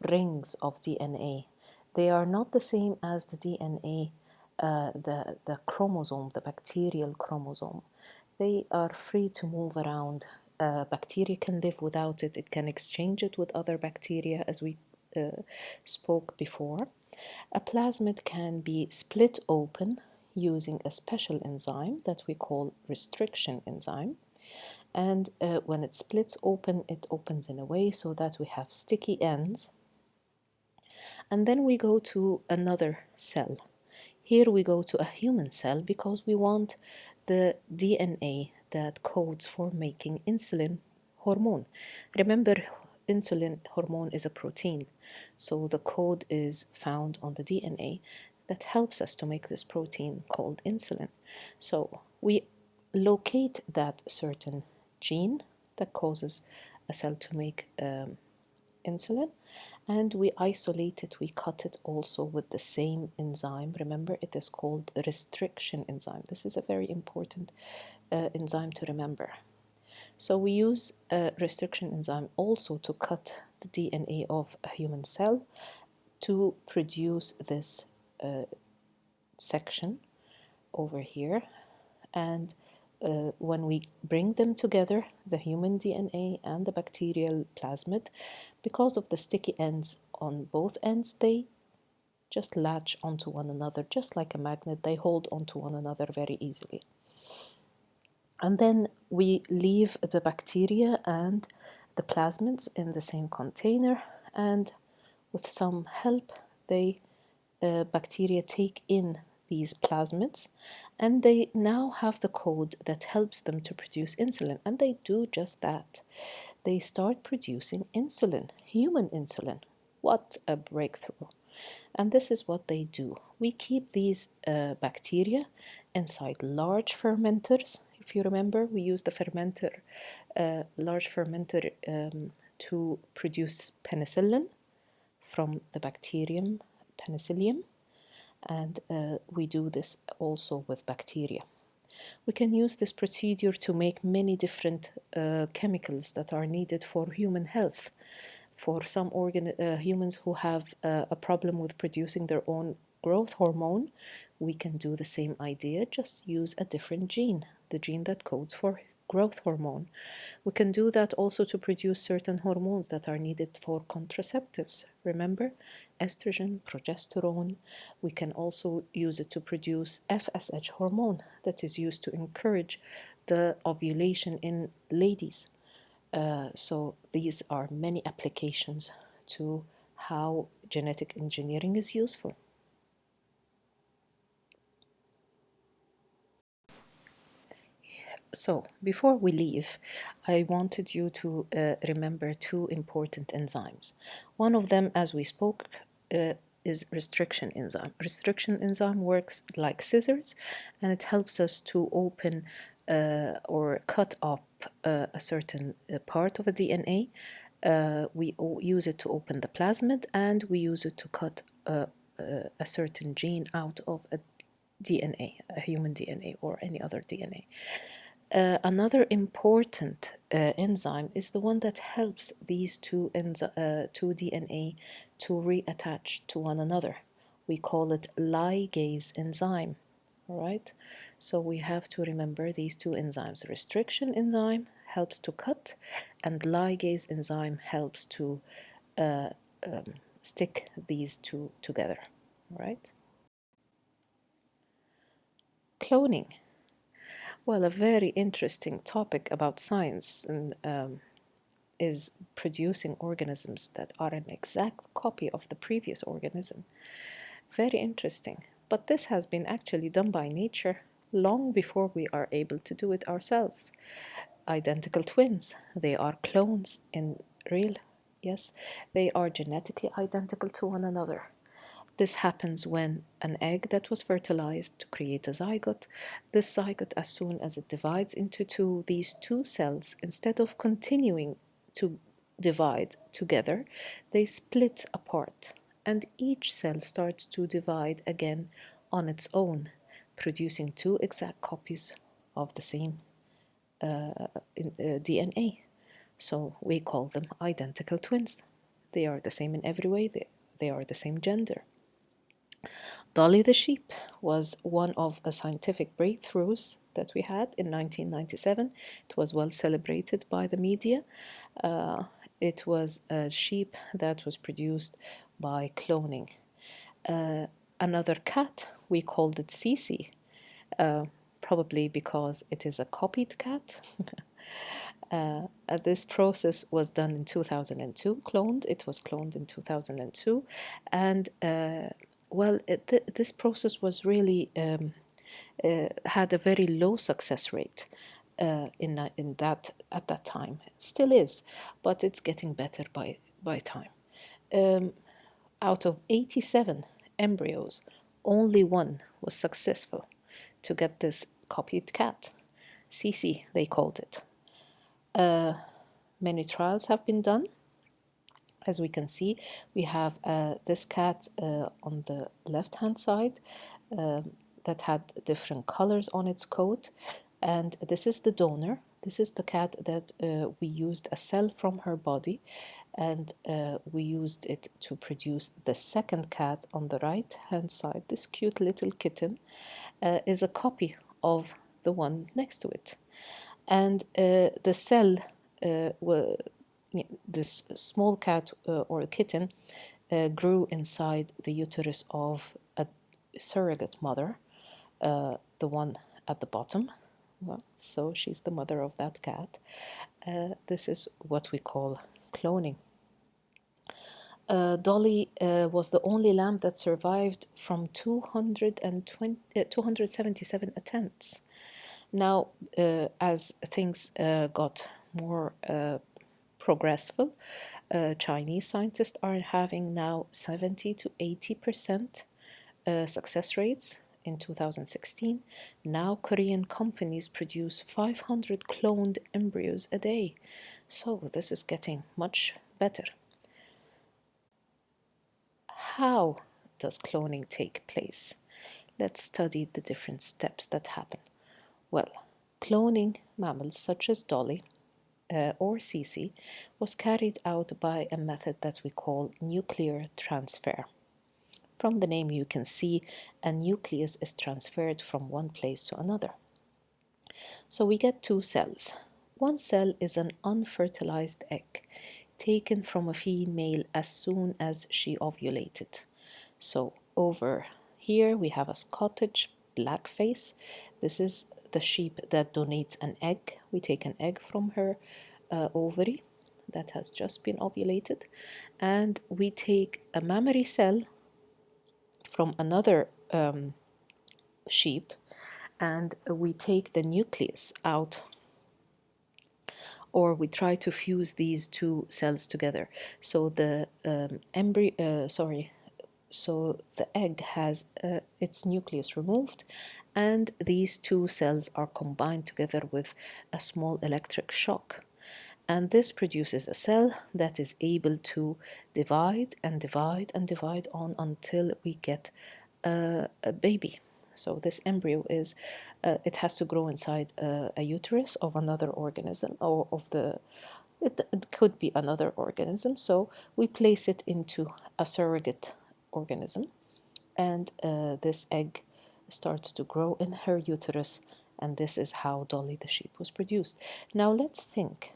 rings of DNA. They are not the same as the DNA, the chromosome, the bacterial chromosome. They are free to move around. Bacteria can live without it. It can exchange it with other bacteria, as we spoke before. A plasmid can be split open using a special enzyme that we call restriction enzyme. And when it splits open, it opens in a way so that we have sticky ends. And then we go to another cell. Here we go to a human cell because we want the DNA that codes for making insulin hormone. Remember, insulin hormone is a protein, so the code is found on the DNA that helps us to make this protein called insulin. So we locate that certain gene that causes a cell to make insulin, and we isolate it, we cut it also with the same enzyme. Remember, it is called a restriction enzyme. This is a very important enzyme to remember. So we use a restriction enzyme also to cut the DNA of a human cell to produce this section over here. And when we bring them together, the human DNA and the bacterial plasmid, because of the sticky ends on both ends, they just latch onto one another, just like a magnet. They hold onto one another very easily. And then we leave the bacteria and the plasmids in the same container, and with some help, bacteria take in these plasmids, and they now have the code that helps them to produce insulin, and they do just that. They start producing insulin, human insulin. What a breakthrough. And this is what they do. We keep these bacteria inside large fermenters. If you remember, we use the fermenter, large fermenter, to produce penicillin from the bacterium Penicillium, and we do this also with bacteria. We can use this procedure to make many different chemicals that are needed for human health. For some humans who have a problem with producing their own growth hormone, we can do the same idea, just use a different gene, the gene that codes for growth hormone. We can do that also to produce certain hormones that are needed for contraceptives. Remember, estrogen, progesterone. We can also use it to produce FSH hormone that is used to encourage the ovulation in ladies. So these are many applications to how genetic engineering is useful. So before we leave, I wanted you to remember two important enzymes. One of them, as we spoke, is restriction enzyme. Restriction enzyme works like scissors, and it helps us to open or cut up a certain part of a DNA. We use it to open the plasmid, and we use it to cut a certain gene out of a DNA, a human DNA or any other DNA. Another important enzyme is the one that helps these two DNA to reattach to one another, we call it ligase enzyme. All right, so we have to remember these two enzymes. Restriction enzyme helps to cut, and ligase enzyme helps to uh, stick these two together. All right. Cloning. Well, a very interesting topic about science and is producing organisms that are an exact copy of the previous organism. Very interesting. But this has been actually done by nature long before we are able to do it ourselves. Identical twins, they are clones in real, yes, they are genetically identical to one another. This happens when an egg that was fertilized to create a zygote, this zygote, as soon as it divides into two, these two cells, instead of continuing to divide together, they split apart, and each cell starts to divide again on its own, producing two exact copies of the same DNA. So we call them identical twins. They are the same in every way, they are the same gender. Dolly the sheep was one of the scientific breakthroughs that we had in 1997. It was well celebrated by the media. It was a sheep that was produced by cloning. Another cat, we called it Cece, probably because it is a copied cat. This process was done in 2002, cloned. It was cloned in 2002. And well, this process was really had a very low success rate in that at that time. It still is, but it's getting better by time. Out of 87 embryos, only one was successful to get this copied cat. Cece, they called it. Many trials have been done. As we can see, we have this cat on the left-hand side that had different colors on its coat, and this is the donor. This is the cat that we used a cell from her body, and we used it to produce the second cat on the right-hand side. This cute little kitten is a copy of the one next to it. And the cell, this small cat or kitten, grew inside the uterus of a surrogate mother, the one at the bottom. Well, so she's the mother of that cat. This is what we call cloning. Dolly was the only lamb that survived from 277 attempts. Now, as things got more progressive, Chinese scientists are having now 70 to 80% success rates in 2016. Now, Korean companies produce 500 cloned embryos a day. So, this is getting much better. How does cloning take place? Let's study the different steps that happen. Well, cloning mammals such as Dolly or Cece was carried out by a method that we call nuclear transfer. From the name you can see a nucleus is transferred from one place to another. So we get two cells. One cell is an unfertilized egg taken from a female as soon as she ovulated. So over here we have a Scottish black face. This is the sheep that donates an egg. We take an egg from her ovary that has just been ovulated, and we take a mammary cell from another sheep, and we take the nucleus out, or we try to fuse these two cells together. So the so the egg has its nucleus removed, and these two cells are combined together with a small electric shock. And this produces a cell that is able to divide and divide and divide on until we get a baby. So this embryo is, it has to grow inside a uterus of another organism, or it could be another organism. So we place it into a surrogate organism, and this egg starts to grow in her uterus, and this is how Dolly the sheep was produced. Now let's think,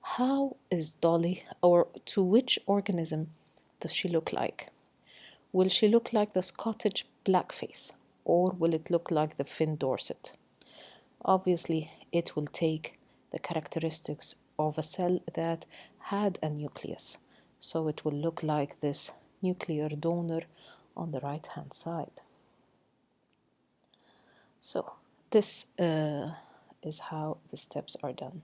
how is Dolly, or to which organism does she look like? Will she look like the Scottish blackface, or will it look like the Finn Dorset? Obviously, it will take the characteristics of a cell that had a nucleus. So it will look like this nuclear donor on the right hand side. So this is how the steps are done.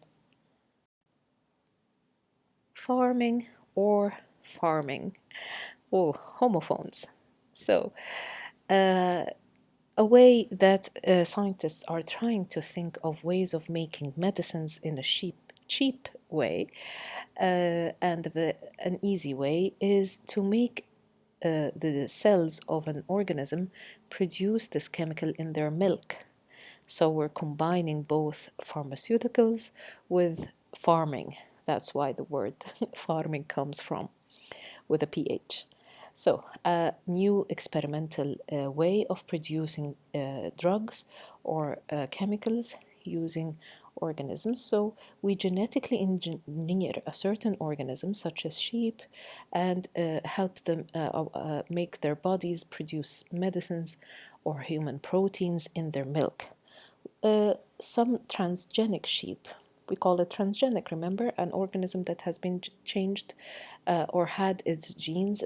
Farming or farming. Oh, homophones. So a way that scientists are trying to think of ways of making medicines in a cheap way, and an easy way is to make the cells of an organism produce this chemical in their milk. So we're combining both pharmaceuticals with farming. That's why the word farming comes from, with a PH. So a new experimental way of producing drugs or chemicals using organisms. So we genetically engineer a certain organism, such as sheep, and help them make their bodies produce medicines or human proteins in their milk. Some transgenic sheep, we call it transgenic, remember, an organism that has been changed or had its genes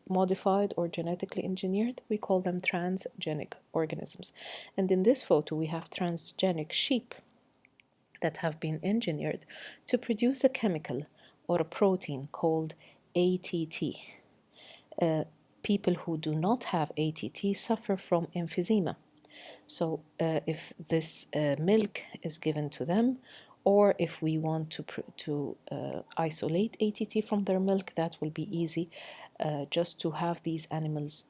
modified or genetically engineered, we call them transgenic organisms. And in this photo, we have transgenic sheep that have been engineered to produce a chemical or a protein called ATT. People who do not have ATT suffer from emphysema. So if this milk is given to them, or if we want to isolate ATT from their milk, that will be easy. Just to have these animals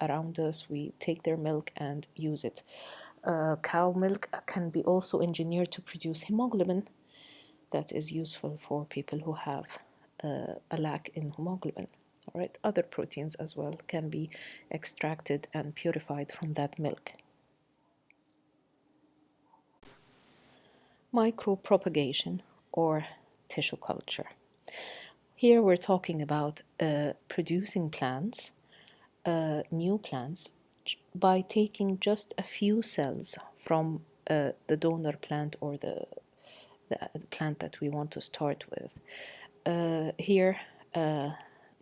around us, we take their milk and use it. Cow milk can be also engineered to produce hemoglobin. That is useful for people who have a lack in hemoglobin. All right, other proteins as well can be extracted and purified from that milk. Micropropagation or tissue culture. Here we're talking about producing plants, new plants, by taking just a few cells from the donor plant or the plant that we want to start with. Here,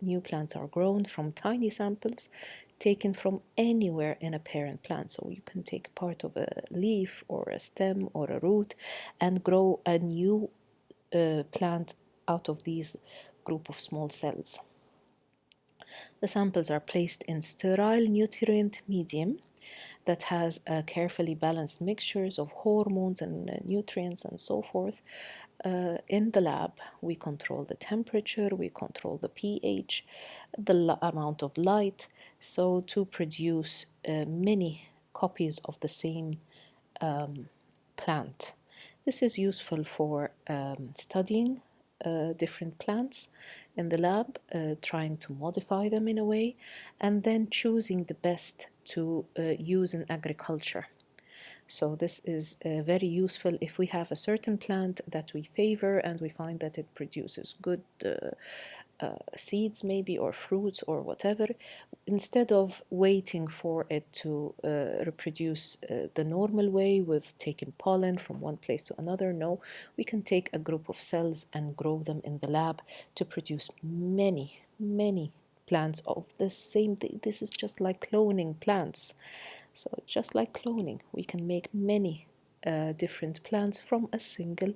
new plants are grown from tiny samples taken from anywhere in a parent plant. So you can take part of a leaf or a stem or a root and grow a new plant out of these group of small cells. The samples are placed in sterile nutrient medium that has carefully balanced mixtures of hormones and nutrients and so forth. In the lab, we control the temperature, we control the pH, the amount of light, so to produce many copies of the same plant. This is useful for studying different plants in the lab, trying to modify them in a way, and then choosing the best to use in agriculture. So this is very useful if we have a certain plant that we favor and we find that it produces good seeds maybe, or fruits or whatever. Instead of waiting for it to reproduce the normal way with taking pollen from one place to another, no, we can take a group of cells and grow them in the lab to produce many plants of the same thing. This is just like cloning plants. So just like cloning, we can make many different plants from a single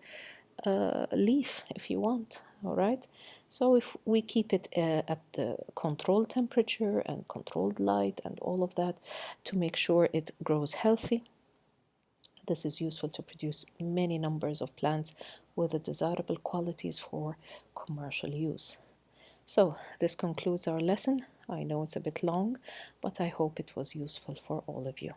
leaf if you want. All right, so if we keep it at the controlled temperature and controlled light and all of that to make sure it grows healthy, this is useful to produce many numbers of plants with the desirable qualities for commercial use. So this concludes our lesson. I know it's a bit long, but I hope it was useful for all of you.